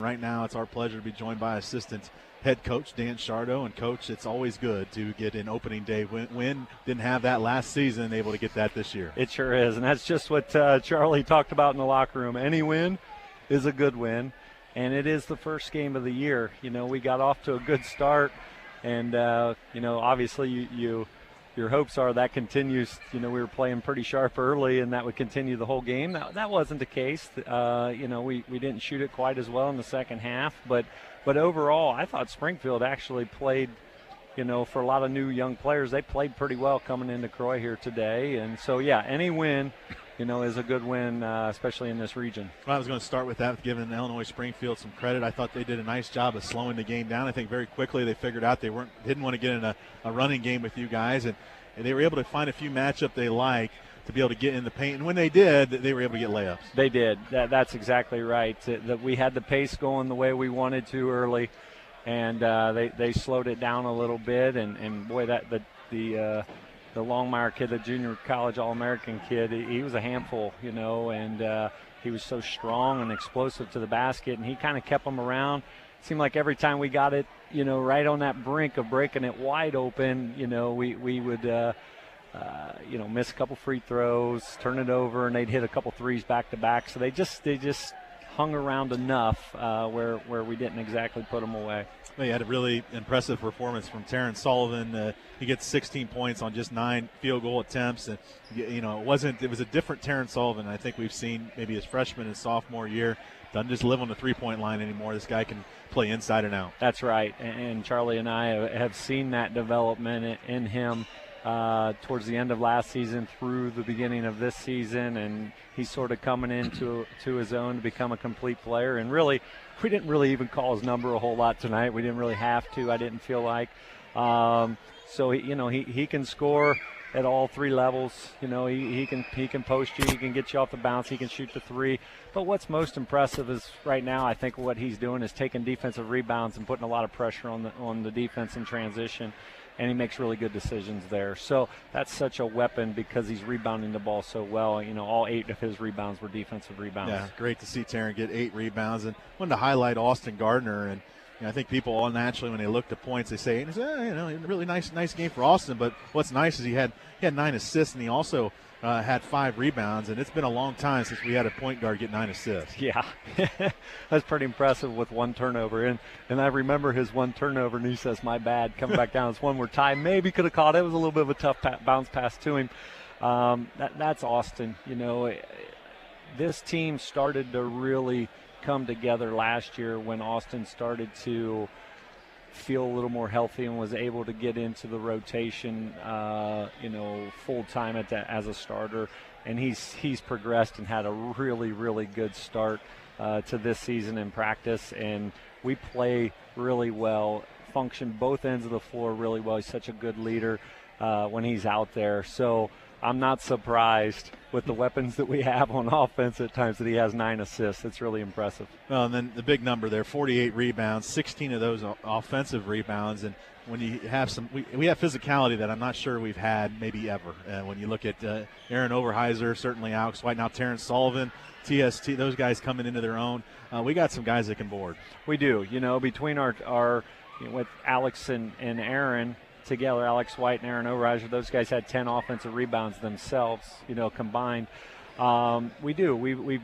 Right now, it's our pleasure to be joined by assistant head coach Dan Shardo. And, Coach, it's always good to get an opening day win. Didn't have that last season, able to get that this year. It sure is, and that's just what Charlie talked about in the locker room. Any win is a good win, and it is the first game of the year. We got off to a good start, and, obviously your hopes are that continues. We were playing pretty sharp early, and that would continue the whole game. That wasn't the case. We didn't shoot it quite as well in the second half, but overall, I thought Springfield actually played, for a lot of new young players, they played pretty well coming into Croy here today. And so, any win, is a good win, especially in this region. Well, I was going to start with that, giving Illinois Springfield some credit. I thought they did a nice job of slowing the game down. I think very quickly they figured out they didn't want to get in a running game with you guys, and they were able to find a few matchup they like to be able to get in the paint. And when they did, they were able to get layups. They did. That's exactly right. That we had the pace going the way we wanted to early, and they slowed it down a little bit. And boy, the Longmire kid, the junior college All-American kid, he was a handful, and he was so strong and explosive to the basket, and he kind of kept them around. It seemed like every time we got it, right on that brink of breaking it wide open, we would miss a couple free throws, turn it over, and they'd hit a couple threes back to back. So they just hung around enough where we didn't exactly put them away. They had a really impressive performance from Terrence Sullivan. He gets 16 points on just 9 field goal attempts, and it was a different Terrence Sullivan I think we've seen maybe his freshman and sophomore year. Doesn't just live on the three-point line anymore. This guy can play inside and out. That's right, and Charlie and I have seen that development in him towards the end of last season through the beginning of this season, and he's sort of coming into his own to become a complete player. And really, we didn't really even call his number a whole lot tonight. We didn't really have to. I didn't feel like. So he can score at all three levels. He can post you. He can get you off the bounce. He can shoot the three. But what's most impressive is right now, I think what he's doing is taking defensive rebounds and putting a lot of pressure on the defense in transition. And he makes really good decisions there. So that's such a weapon because he's rebounding the ball so well. All 8 of his rebounds were defensive rebounds. Yeah, great to see Taryn get 8 rebounds. And wanted to highlight Austin Gardner. And I think people all naturally, when they look to points, they say, really nice game for Austin. But what's nice is he had 9 assists, and he also had 5 rebounds, and it's been a long time since we had a point guard get 9 assists. Yeah, that's pretty impressive with 1 turnover. And I remember his 1 turnover, and he says, my bad, coming back down. It's one where Ty maybe could have caught it. It was a little bit of a tough bounce pass to him. That's Austin. This team started to really come together last year when Austin started to feel a little more healthy and was able to get into the rotation, full time as a starter. And he's progressed and had a really, really good start to this season in practice. And we play really well, function both ends of the floor really well. He's such a good leader when he's out there. So I'm not surprised with the weapons that we have on offense at times that he has 9 assists. It's really impressive. Well, and then the big number there, 48 rebounds, 16 of those offensive rebounds. And when you have we have physicality that I'm not sure we've had maybe ever. When you look at Aaron Overheiser, certainly Alex White, now Terrence Sullivan, TST, those guys coming into their own. We got some guys that can board. We do. Between our with Alex and Aaron together, Alex White and Aaron Overheiser, those guys had 10 offensive rebounds themselves, combined. We do. We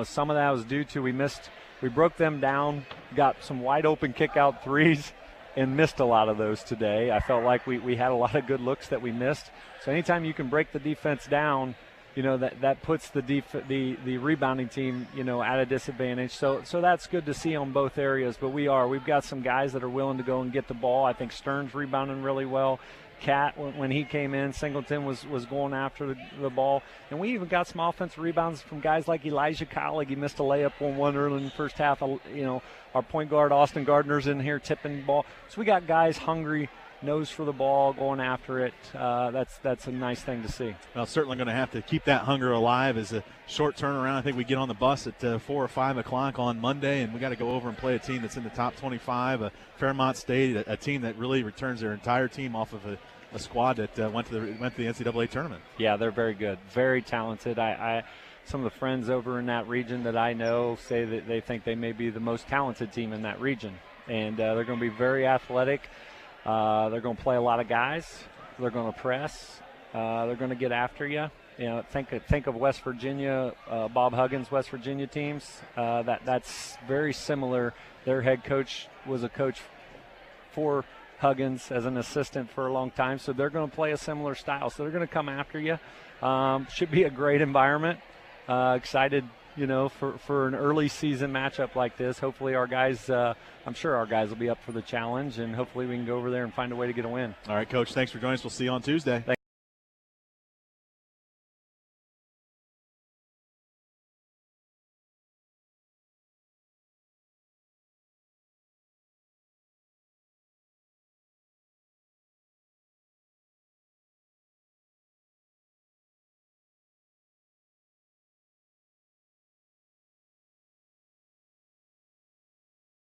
some of that was due to we broke them down, got some wide open kick out threes, and missed a lot of those today. I felt like we had a lot of good looks that we missed. So anytime you can break the defense down, that puts the rebounding team, at a disadvantage. So that's good to see on both areas. But we've got some guys that are willing to go and get the ball. I think Stern's rebounding really well. Cat, when he came in, Singleton was going after the ball. And we even got some offensive rebounds from guys like Elijah Collig. He missed a layup on one early in the first half. Our point guard, Austin Gardner's in here tipping the ball. So we got guys hungry, nose for the ball, going after it. That's a nice thing to see. Well, certainly going to have to keep that hunger alive as a short turnaround. I think we get on the bus at 4 or 5 o'clock on Monday, and we got to go over and play a team that's in the top 25, Fairmont State, a team that really returns their entire team off of a squad that went to the NCAA tournament. Yeah, they're very good, very talented. some of the friends over in that region that I know say that they think they may be the most talented team in that region. And they're going to be very athletic. They're going to play a lot of guys. They're going to press. They're going to get after you. You know, think of West Virginia, Bob Huggins' West Virginia teams. That's very similar. Their head coach was a coach for Huggins as an assistant for a long time, so they're going to play a similar style. So they're going to come after you. Should be a great environment. Excited, for an early season matchup like this. Hopefully our guys, I'm sure our guys will be up for the challenge, and hopefully we can go over there and find a way to get a win. All right, Coach, thanks for joining us. We'll see you on Tuesday. Thanks.